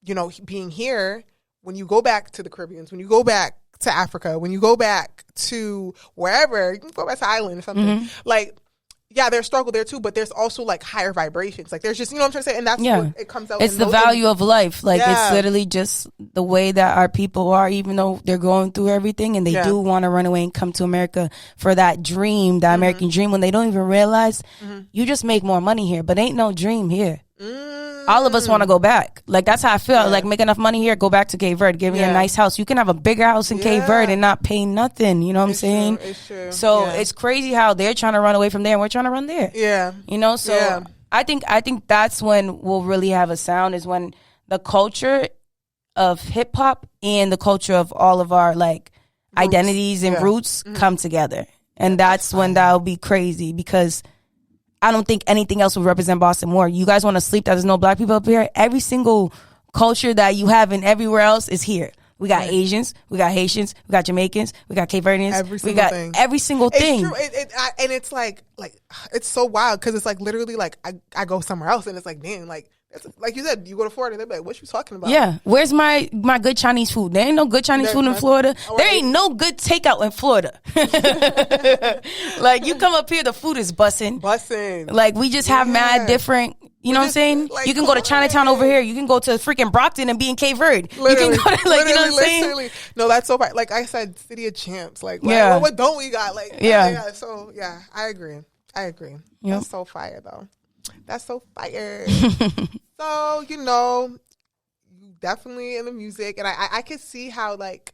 you know, being here, when you go back to the Caribbean, when you go back to Africa, when you go back to wherever, you can go back to Ireland or something. Like, yeah, there's struggle there too, but there's also like higher vibrations. Like there's just, you know what I'm trying to say? And that's what it comes out. It's the value of life. Like it's literally just the way that our people are, even though they're going through everything and they do want to run away and come to America for that dream, that American dream, when they don't even realize you just make more money here, but ain't no dream here. All of us want to go back. Like, that's how I feel. Like, make enough money here, go back to Cade Verde. Give me a nice house. You can have a bigger house in Cade Verde and not pay nothing. You know what I'm saying? True. It's true. So, it's crazy how they're trying to run away from there and we're trying to run there. Yeah. You know? So, I think that's when we'll really have a sound, is when the culture of hip-hop and the culture of all of our, like, identities and roots come together. And that's when that'll be crazy, because I don't think anything else will represent Boston more. You guys want to sleep that there's no black people up here? Every single culture that you have in everywhere else is here. We got Asians, we got Haitians, we got Jamaicans, we got Cade Verdeans. Every single thing. It's true. And it's like it's so wild, because it's like literally like I go somewhere else and it's like, damn, like like you said, you go to Florida, they're like, what you talking about? Yeah. Where's my good Chinese food? There ain't no good Chinese food in Florida. There ain't no good takeout in Florida. Like, you come up here, the food is bussin'. Like, we just have mad different, you know what I'm saying? Like, you can go to Chinatown over here. You can go to freaking Brockton and be in Cade Verde. Literally, you can go to, like, you know what I'm saying? No, that's so fire. Like I said, City of Champs. Like, what don't we got? Like, so, I agree. Yep. That's so fire, though. That's so fire. So, you know, you definitely in the music. And I could see how, like,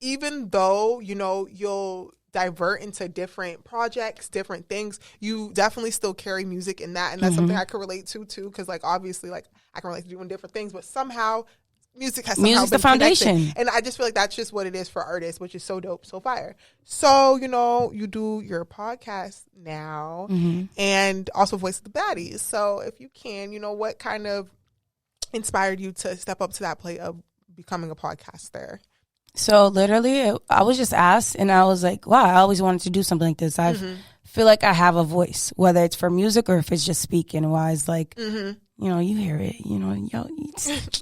even though, you know, you'll divert into different projects, different things, you definitely still carry music in that. And that's something I can relate to, too. Because, like, obviously, like, I can relate to doing different things. But somehow, music has somehow been the foundation. Connected. And I just feel like that's just what it is for artists, which is so dope, so fire. So, you know, you do your podcast now and also voice the Baddies. So if you can, you know, what kind of inspired you to step up to that plate of becoming a podcaster? So literally, I was just asked and I was like, wow, I always wanted to do something like this. I feel like I have a voice, whether it's for music or if it's just speaking wise, like, you know, you hear it, you know, yo, you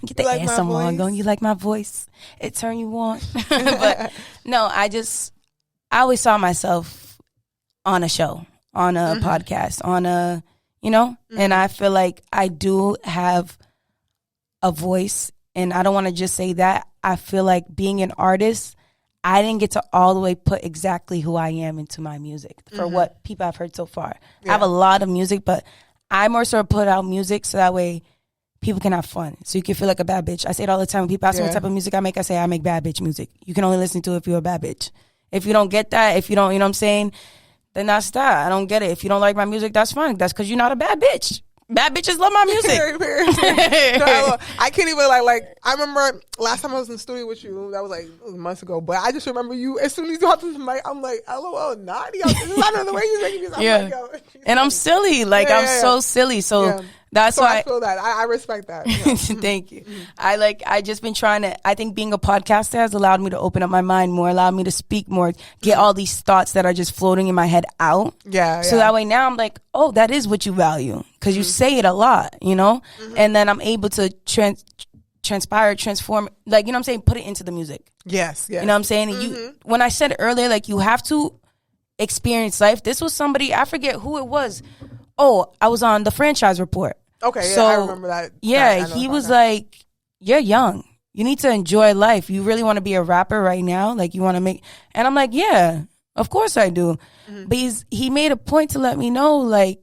get the like ass on going, you like my voice, it turn you on. But no, I always saw myself on a show, on a podcast, on a, you know, and I feel like I do have a voice, and I don't want to just say that. I feel like being an artist, I didn't get to all the way put exactly who I am into my music for what people have heard so far. I have a lot of music, but I more so put out music so that way people can have fun. So you can feel like a bad bitch. I say it all the time when people ask me what type of music I make. I say I make bad bitch music. You can only listen to it if you're a bad bitch. If you don't get that, if you don't, you know what I'm saying, then that's that. I don't get it. If you don't like my music, that's fine. That's because you're not a bad bitch. Bad bitches love my music. No, I can't even like. I remember last time I was in the studio with you. That was like months ago. But I just remember you. As soon as you hopped into the mic, I'm like, "LOL, Naughtyy." This is not the way you're making this. I'm like, yo. And I'm silly. Like I'm so silly. So That's so why I feel that. I respect that. Yeah. Thank you. I just been trying to, I think being a podcaster has allowed me to open up my mind more, allowed me to speak more, get all these thoughts that are just floating in my head out. Yeah. So that way now I'm like, oh, that is what you value. Because you say it a lot, you know? And then I'm able to transpire, transform, like, you know what I'm saying? Put it into the music. Yes. You know what I'm saying? You, when I said earlier, like, you have to experience life. This was somebody, I forget who it was. Oh, I was on the Franchise Report. Okay, so, I remember that. Yeah, he was like, you're young. You need to enjoy life. You really want to be a rapper right now? Like, you want to make... And I'm like, yeah, of course I do. But he made a point to let me know, like,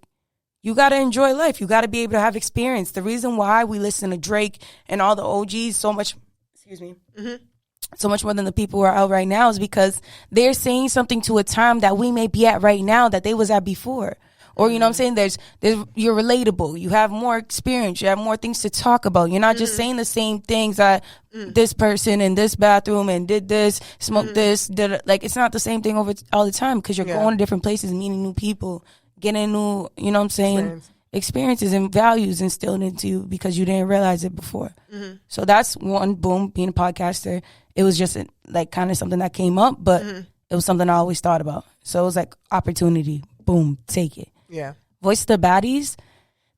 you got to enjoy life. You got to be able to have experience. The reason why we listen to Drake and all the OGs so much... Excuse me. So much more than the people who are out right now is because they're saying something to a time that we may be at right now that they was at before. Or, you know what I'm saying? You're relatable. You have more experience. You have more things to talk about. You're not just saying the same things that this person in this bathroom and did this, smoked this, like, it's not the same thing over all the time because you're going to different places, meeting new people, getting new, you know what I'm saying, experiences and values instilled into you because you didn't realize it before. So that's one, boom, being a podcaster. It was just like kind of something that came up, but it was something I always thought about. So it was like opportunity, boom, take it. Yeah. Voice of the Baddies,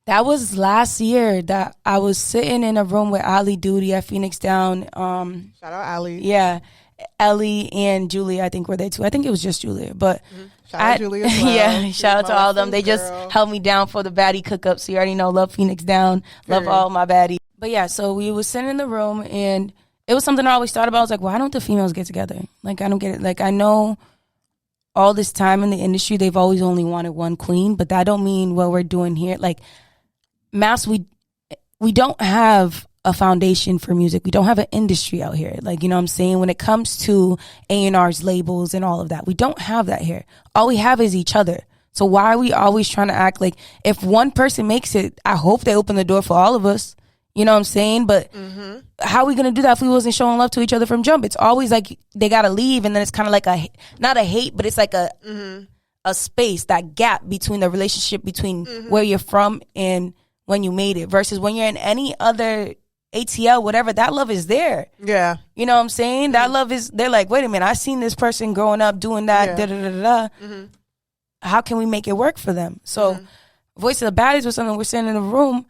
that was last year that I was sitting in a room with Ali Duty at Phoenix Down. Shout out Ali. Yeah. Ellie and Julia, I think, were there too. I think it was just Julia. But shout out Julia as well. Yeah, shout out to all of them. They just held me down for the baddie cook-up. So you already know, love Phoenix Down. Love all my baddies. But yeah, so we was sitting in the room and it was something I always thought about. I was like, why don't the females get together? Like, I don't get it. Like, I know all this time in the industry, they've always only wanted one queen, but that don't mean what we're doing here. Like, Mass, we don't have a foundation for music. We don't have an industry out here. Like, you know what I'm saying? When it comes to A&R's labels and all of that, we don't have that here. All we have is each other. So why are we always trying to act like if one person makes it, I hope they open the door for all of us. You know what I'm saying? But how are we going to do that if we wasn't showing love to each other from jump? It's always like they got to leave, and then it's kind of like not a hate, but it's like a space, that gap between the relationship between where you're from and when you made it versus when you're in any other ATL, whatever, that love is there. Yeah. You know what I'm saying? That love is, they're like, wait a minute, I seen this person growing up doing that, da-da-da-da-da. How can we make it work for them? So Voice of the Baddies was something we're sitting in a room.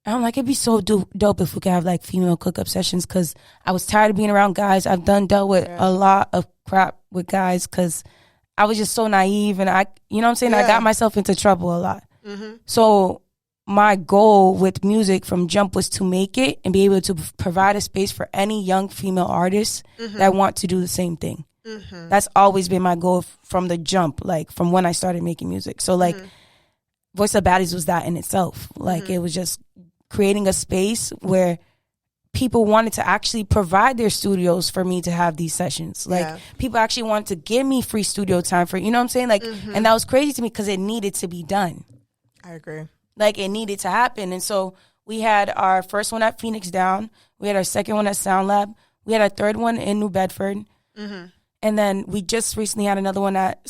And I'm like, it'd be so dope if we could have like female cook-up sessions because I was tired of being around guys. I've dealt with a lot of crap with guys because I was just so naive and you know what I'm saying? I got myself into trouble a lot. So my goal with music from jump was to make it and be able to provide a space for any young female artists that want to do the same thing. That's always been my goal from the jump, like from when I started making music. So like Voice of Baddies was that in itself. Like it was just creating a space where people wanted to actually provide their studios for me to have these sessions. Like people actually wanted to give me free studio time for, you know what I'm saying? Like, and that was crazy to me because it needed to be done. I agree. Like it needed to happen. And so we had our first one at Phoenix Down. We had our second one at Sound Lab. We had our third one in New Bedford. And then we just recently had another one at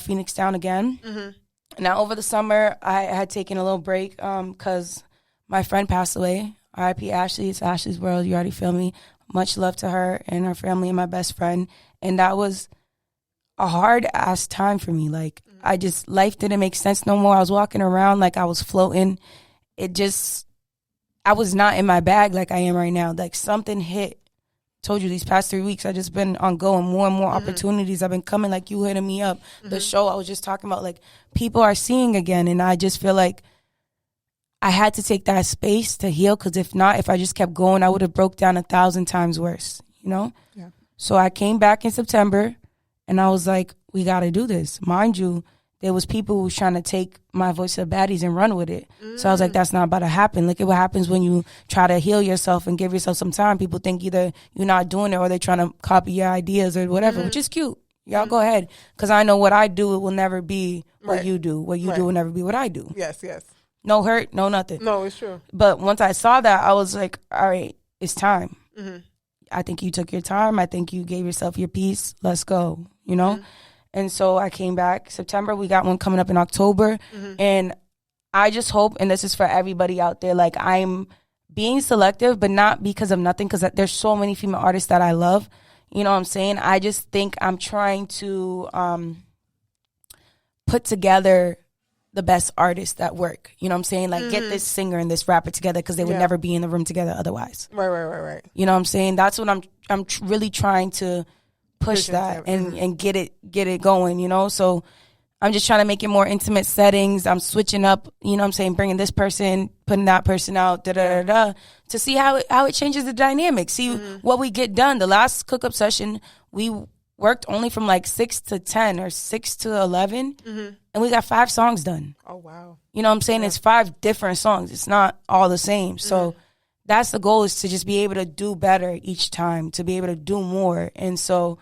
Phoenix Down again. Now over the summer, I had taken a little break because my friend passed away. R.I.P. Ashley. It's Ashley's world. You already feel me. Much love to her and her family and my best friend. And that was a hard-ass time for me. Like, life didn't make sense no more. I was walking around like I was floating. I was not in my bag like I am right now. Like, something hit. Told you these past 3 weeks, I just been on going, more and more opportunities. I've been coming, like you hitting me up. The show I was just talking about, like, people are seeing again. And I just feel like I had to take that space to heal, because if not, if I just kept going, I would have broke down 1,000 times worse, you know? Yeah. So I came back in September, and I was like, we got to do this. Mind you, there was people who was trying to take my Voice of the Baddies and run with it. So I was like, that's not about to happen. Look at what happens when you try to heal yourself and give yourself some time. People think either you're not doing it or they're trying to copy your ideas or whatever, which is cute. Y'all go ahead. Because I know what I do, it will never be what you do. What you do will never be what I do. Yes, yes. No hurt, no nothing. No, it's true. But once I saw that, I was like, all right, it's time. I think you took your time. I think you gave yourself your peace. Let's go, you know? And so I came back September. We got one coming up in October. And I just hope, and this is for everybody out there, like I'm being selective, but not because of nothing, because there's so many female artists that I love. You know what I'm saying? I just think I'm trying to put together the best artists that work. You know what I'm saying? Like get this singer and this rapper together because they would never be in the room together otherwise. Right. You know what I'm saying? That's what I'm really trying to push that and get it going, you know? So I'm just trying to make it more intimate settings. I'm switching up, you know what I'm saying, bringing this person, putting that person out, to see how it changes the dynamic. See what we get done. The last cook-up session, we worked only from like 6 to 10 or 6 to 11, and we got 5 songs done. Oh, wow. You know what I'm saying? It's 5 different songs. It's not all the same. So that's the goal, is to just be able to do better each time, to be able to do more. And so,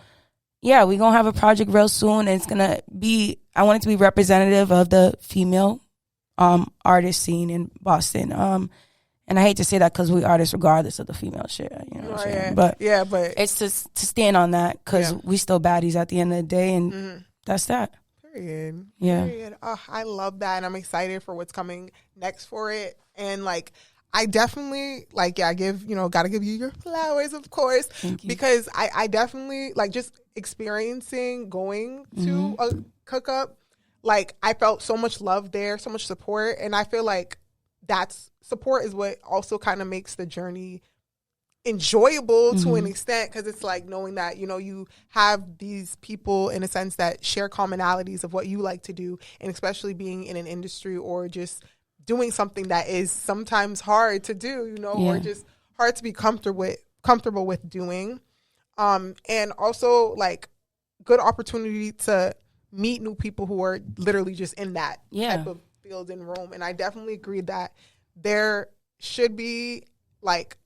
yeah, we're going to have a project real soon, and it's going to be, I want it to be representative of the female artist scene in Boston. And I hate to say that because we artists regardless of the female shit, you know what I'm saying? But it's to stand on that because we still baddies at the end of the day, and that's that. Period. Yeah. Period. Oh, I love that, and I'm excited for what's coming next for it. And like, I definitely gotta give you your flowers, of course, because I definitely like just experiencing going to a cook up. Like, I felt so much love there, so much support, and I feel like that's support is what also kind of makes the journey enjoyable to an extent, because it's like knowing that, you know, you have these people in a sense that share commonalities of what you like to do, and especially being in an industry or just doing something that is sometimes hard to do, you know, or just hard to be comfortable with doing. And also like good opportunity to meet new people who are literally just in that type of field in Rome. And I definitely agree that there should be like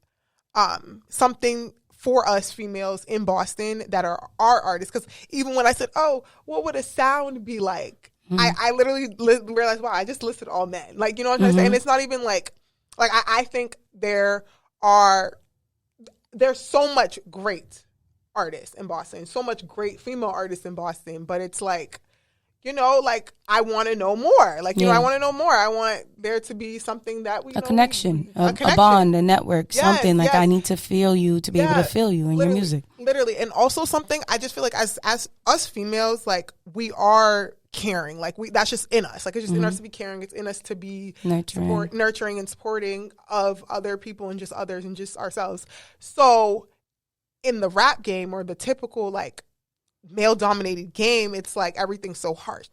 something for us females in Boston that are our artists. Because even when I said, oh, what would a sound be like? I literally realized, wow, I just listed all men. Like, you know what I'm trying to say? And it's not even like I think there's so much great artists in Boston, so much great female artists in Boston, but it's like, you know, like, I want to know more. Like, you know, I want to know more. I want there to be something that we, a connection, a bond, a network, something like I need to feel you to be able to feel you in your music. Literally. And also something, I just feel like as us females, like, we are caring. Like, that's just in us. Like, it's just in us to be caring. It's in us to be nurturing and supporting of other people and just others and just ourselves. So in the rap game, or the typical like male dominated game, it's like everything's so harsh.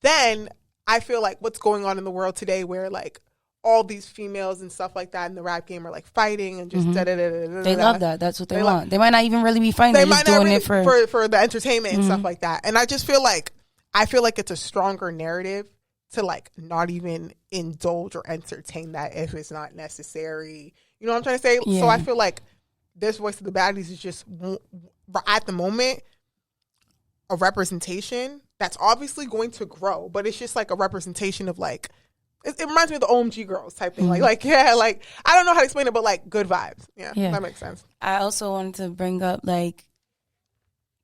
Then I feel like what's going on in the world today, where like all these females and stuff like that in the rap game are like fighting and just They love that. That's what they want. They might not even really be fighting. They're just doing it for the entertainment and stuff like that. And I just feel like it's a stronger narrative to like not even indulge or entertain that if it's not necessary. You know what I'm trying to say? Yeah. So I feel like this Voice of the Baddies is just, at the moment, a representation that's obviously going to grow, but it's just like a representation of like, it reminds me of the OMG girls type thing. Like I don't know how to explain it, but like good vibes. Yeah, that makes sense. I also wanted to bring up, like,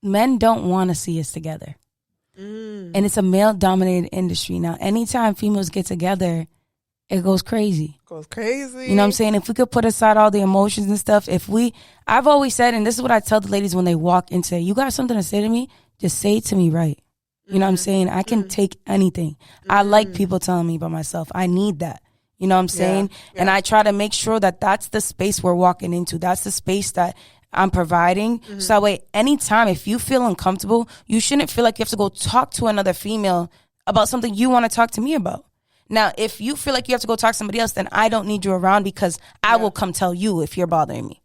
men don't want to see us together. And it's a male dominated industry. Now, anytime females get together, it goes crazy. You know what I'm saying? If we could put aside all the emotions and stuff, I've always said, and this is what I tell the ladies when they walk in, say, you got something to say to me? Just say it to me right. You know what I'm saying? I can take anything. I like people telling me about myself. I need that. You know what I'm saying? Yeah. And I try to make sure that that's the space we're walking into. That's the space that I'm providing. So that way, anytime, if you feel uncomfortable, you shouldn't feel like you have to go talk to another female about something you want to talk to me about. Now, if you feel like you have to go talk to somebody else, then I don't need you around, because I will come tell you if you're bothering me.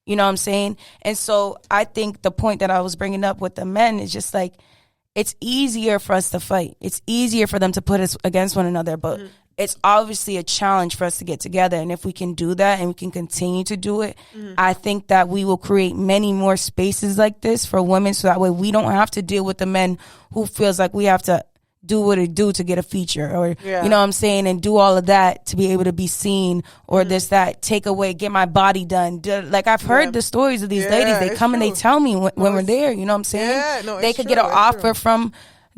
You know what I'm saying? And so I think the point that I was bringing up with the men is just like, it's easier for us to fight. It's easier for them to put us against one another, but it's obviously a challenge for us to get together. And if we can do that and we can continue to do it, I think that we will create many more spaces like this for women, so that way we don't have to deal with the men who feels like we have to do what it do to get a feature, or you know what I'm saying, and do all of that to be able to be seen, or this, that, take away, get my body done. Like, I've heard the stories of these ladies. They come and they tell me when we're there, you know what I'm saying? They could get an offer from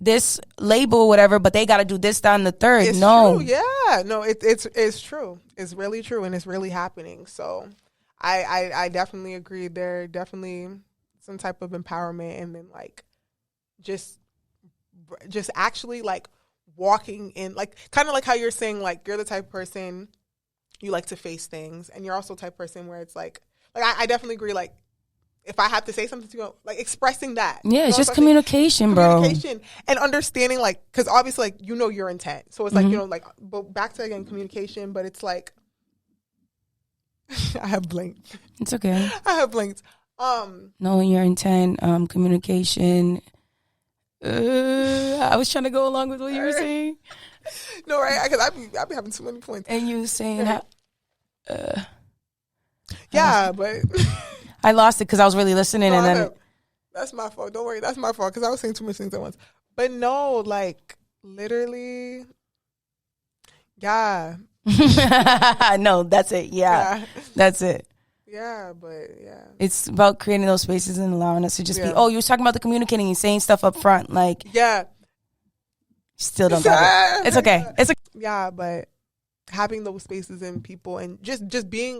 this label, whatever, but they got to do this, that, and the third. It's no. true. Yeah. No, it's true. It's really true, and it's really happening. So I definitely agree. There definitely some type of empowerment, and then like just actually like walking in, like kind of like how you're saying, like you're the type of person you like to face things, and you're also the type of person where it's like I definitely agree. Like if I have to say something to you, like expressing that. Yeah, it's just communication, bro. Communication and understanding, like, because obviously, like, you know your intent. So it's like, like, but back to, again, communication, but it's like, I have blinked. It's okay. I have blinked. Knowing your intent, communication. I was trying to go along with what you were saying. No, right? Because I be having too many points. And you were saying how... yeah, but... I lost it because I was really listening, no, and then... That's my fault. Don't worry. That's my fault because I was saying too much things at once. But no, like, literally... Yeah. No, that's it. Yeah. That's it. Yeah, but yeah. It's about creating those spaces and allowing us to just be, you were talking about the communicating and saying stuff up front. Like, yeah. Still don't got it. It's okay. It's okay. Yeah, but having those spaces and people and just being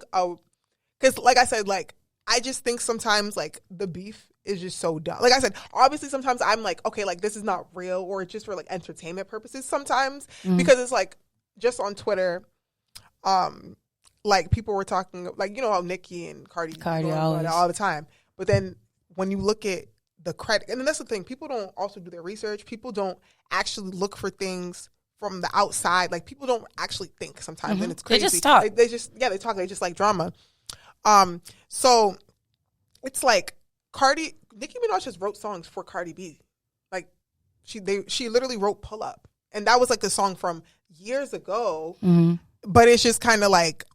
because like I said, like, I just think sometimes like the beef is just so dumb. Like I said, obviously sometimes I'm like, okay, like this is not real, or it's just for like entertainment purposes sometimes, because it's like just on Twitter, like people were talking, like, you know how Nicki and Cardi all the time. But then when you look at the credit, and then that's the thing, people don't also do their research. People don't actually look for things from the outside. Like people don't actually think sometimes, and it's crazy. They just talk. They talk. They just like drama. So it's like Nicki Minaj just wrote songs for Cardi B. Like she literally wrote Pull Up, and that was like a song from years ago. But it's just kind of like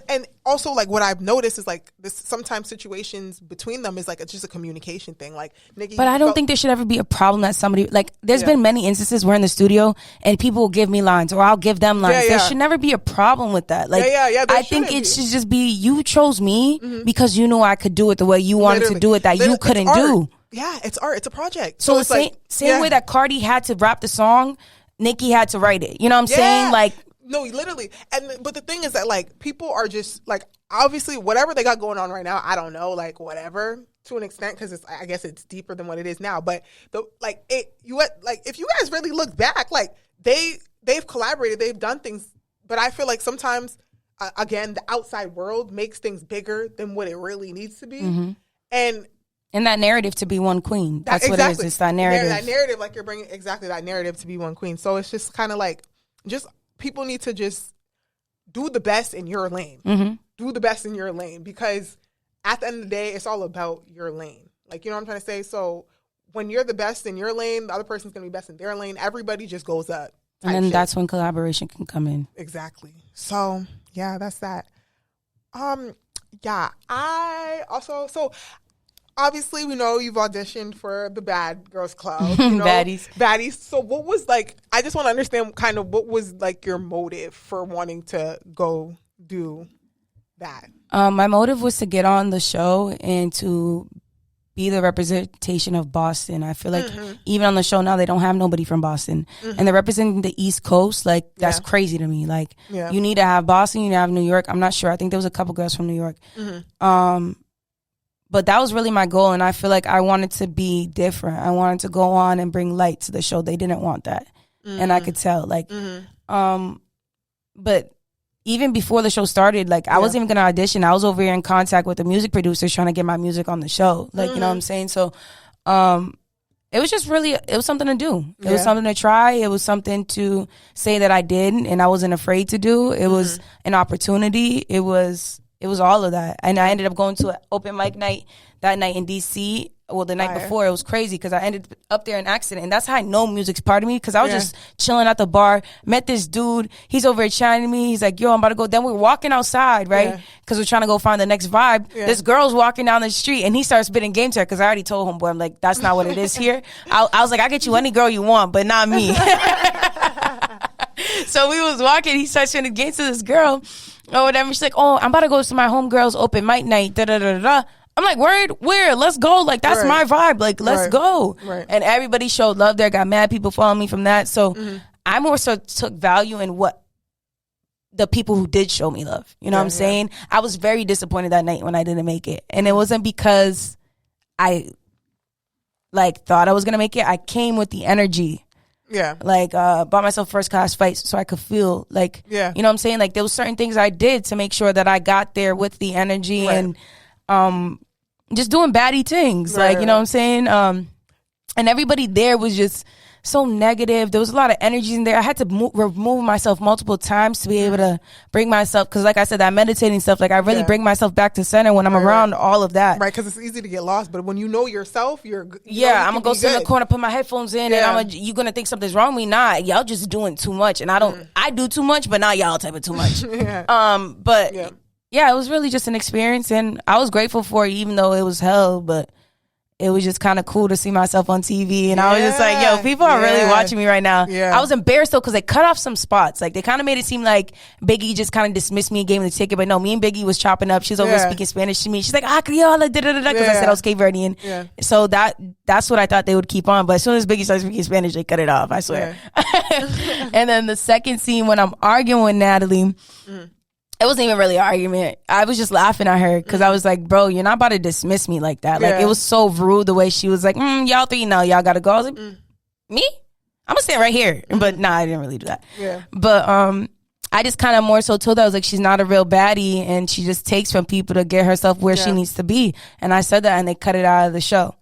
and also like what I've noticed is like this sometimes situations between them is like it's just a communication thing. Like Nicki, but I don't think there should ever be a problem that somebody like. There's been many instances where in the studio and people will give me lines or I'll give them lines. There should never be a problem with that. Like I think it should just be you chose me because you knew I could do it the way you wanted to do it that you couldn't do. Yeah, it's art. It's a project. So it's the same way that Cardi had to rap the song, Nicki had to write it. You know what I'm saying? Like. No, literally. But the thing is that like people are just like, obviously whatever they got going on right now, I don't know, like whatever to an extent, because I guess it's deeper than what it is now. But if you guys really look back, like they've collaborated, they've done things, but I feel like sometimes again the outside world makes things bigger than what it really needs to be, and that narrative to be one queen. That's what it is. It's that narrative. That narrative, like you're bringing exactly that narrative to be one queen. So it's just kind of like people need to just do the best in your lane. Do the best in your lane, because at the end of the day, it's all about your lane. Like, you know what I'm trying to say? So when you're the best in your lane, the other person's going to be best in their lane. Everybody just goes up. And then that's when collaboration can come in. Exactly. So, yeah, that's that. Yeah, I also... So, obviously, we know you've auditioned for the Bad Girls Club. You know? Baddies. So what was like, I just want to understand kind of what was like your motive for wanting to go do that? My motive was to get on the show and to be the representation of Boston. I feel like even on the show now, they don't have nobody from Boston. And they're representing the East Coast. Like, that's crazy to me. Like, you need to have Boston, you need to have New York. I'm not sure. I think there was a couple girls from New York. But that was really my goal, and I feel like I wanted to be different. I wanted to go on and bring light to the show. They didn't want that, and I could tell. Like, but even before the show started, like I wasn't even gonna audition. I was over here in contact with the music producers trying to get my music on the show. Like, you know what I'm saying? So, it was just really, it was something to do. It was something to try. It was something to say that I did, and I wasn't afraid to do. It was an opportunity. It was all of that. And I ended up going to an open mic night that night in D.C. Well, the night before, it was crazy because I ended up there in an accident. And that's how I know music's part of me, because I was just chilling at the bar, met this dude. He's over here chatting to me. He's like, yo, I'm about to go. Then we're walking outside, right? Because we're trying to go find the next vibe. This girl's walking down the street, and he starts spitting game to her because I already told him, boy, I'm like, that's not what it is here. I was like, I'll get you any girl you want, but not me. So we was walking. He starts spitting game to this girl or whatever. She's like, oh, I'm about to go to my homegirl's open mic night. Da da da da. I'm like, where? Let's go. Like, that's my vibe. Like, let's go. Right. And everybody showed love there. Got mad people following me from that. So I more so took value in what the people who did show me love. You know what I'm saying? I was very disappointed that night when I didn't make it. And it wasn't because I like thought I was going to make it. I came with the energy. Yeah. Like, bought myself first class flights so I could feel like, you know what I'm saying? Like, there was certain things I did to make sure that I got there with the energy and just doing baddie things. Like, you know what I'm saying? And everybody there was just so negative. There was a lot of energy in there. I had to remove myself multiple times to be able to bring myself, because like I said, that meditating stuff, like I really bring myself back to center when I'm around all of that. Right, because it's easy to get lost, but when you know yourself, I'm gonna go sit in the corner, put my headphones in, and you're gonna think something's wrong with me. Nah, y'all just doing too much, and I do too much, but not y'all type of too much. But it was really just an experience, and I was grateful for it, even though it was hell, but it was just kind of cool to see myself on TV. And I was just like, yo, people are really watching me right now. Yeah. I was embarrassed though, because they cut off some spots. Like, they kind of made it seem like Biggie just kind of dismissed me and gave me the ticket. But no, me and Biggie was chopping up. She's over speaking Spanish to me. She's like, criola, because I said I was Cade Verdean. Yeah. So that's what I thought they would keep on. But as soon as Biggie started speaking Spanish, they cut it off, I swear. Yeah. And then the second scene when I'm arguing with Natalie, it wasn't even really an argument. I was just laughing at her because I was like, bro, you're not about to dismiss me like that. Like, it was so rude the way she was like, y'all three, no, y'all got to go. I was like, me? I'm going to stand right here. But nah, I didn't really do that. Yeah. But I just kind of more so told her, I was like, she's not a real baddie, and she just takes from people to get herself where she needs to be. And I said that, and they cut it out of the show.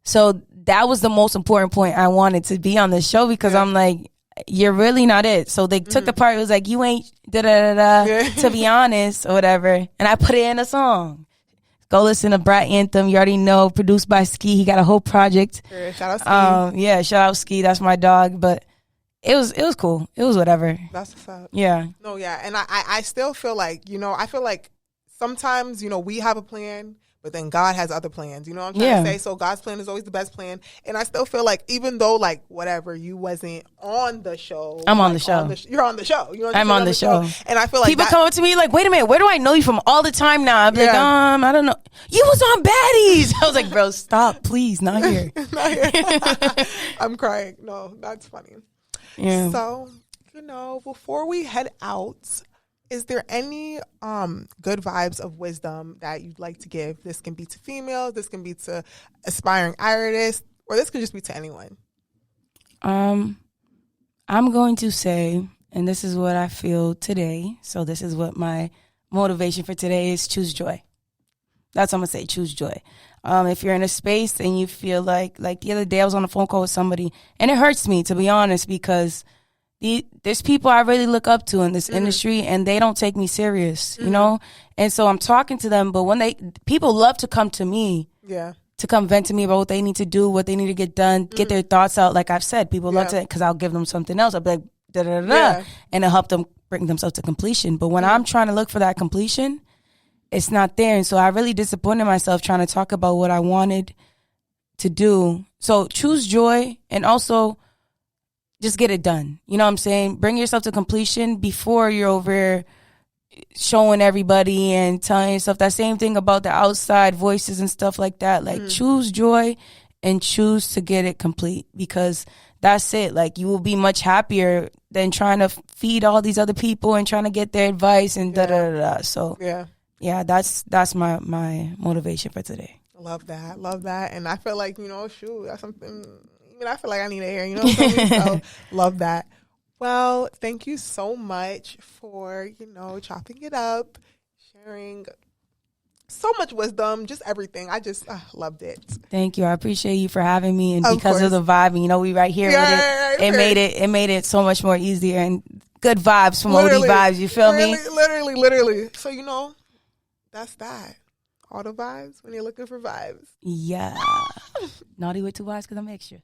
So that was the most important point I wanted to be on the show, because I'm like, you're really not it. So they took the part, it was like, you ain't to be honest, or whatever. And I put it in a song. Go listen to Brat Anthem. You already know, produced by Ski. He got a whole project. Shout out Ski. Shout out Ski. That's my dog. But it was cool. It was whatever. That's what's up. Yeah. No, yeah. And I still feel like, I feel like sometimes, we have a plan, but then God has other plans. You know what I'm trying to say? So God's plan is always the best plan. And I still feel like, even though, like, whatever, you wasn't on the show. I'm on the show. You're on the show. You know what I'm on the show. And I feel like people come up to me like, wait a minute, where do I know you from all the time now? I'm like, I don't know. You was on Baddies. I was like, bro, stop, please, not here. Not here. I'm crying. No, that's funny. Yeah. So, before we head out, is there any good vibes of wisdom that you'd like to give? This can be to females, this can be to aspiring artists, or this could just be to anyone. I'm going to say, and this is what I feel today, so this is what my motivation for today is: choose joy. That's what I'm going to say, choose joy. If you're in a space and you feel like the other day I was on a phone call with somebody, and it hurts me, to be honest, because there's people I really look up to in this industry, and they don't take me serious, you know? And so I'm talking to them, but when people love to come to me to come vent to me about what they need to do, what they need to get done, get their thoughts out. Like I've said, people love to, because I'll give them something else. I'll be like, and it'll help them bring themselves to completion. But when I'm trying to look for that completion, it's not there. And so I really disappointed myself trying to talk about what I wanted to do. So choose joy, and also just get it done. You know what I'm saying? Bring yourself to completion before you're over showing everybody and telling yourself that same thing about the outside voices and stuff like that. Like, choose joy and choose to get it complete, because that's it. Like, you will be much happier than trying to feed all these other people and trying to get their advice and da-da-da-da. So, that's my motivation for today. Love that. And I feel like, that's something... I feel like I need to hear, what I'm saying? So, love that. Well, thank you so much for, chopping it up, sharing so much wisdom, just everything. I just loved it. Thank you. I appreciate you for having me, and because of the vibe, we right here with it. It made it so much more easier, and good vibes from OD vibes. You feel me? Literally. So, that's that. All the vibes when you're looking for vibes. Yeah. Naughty with two vibes because I'm extra.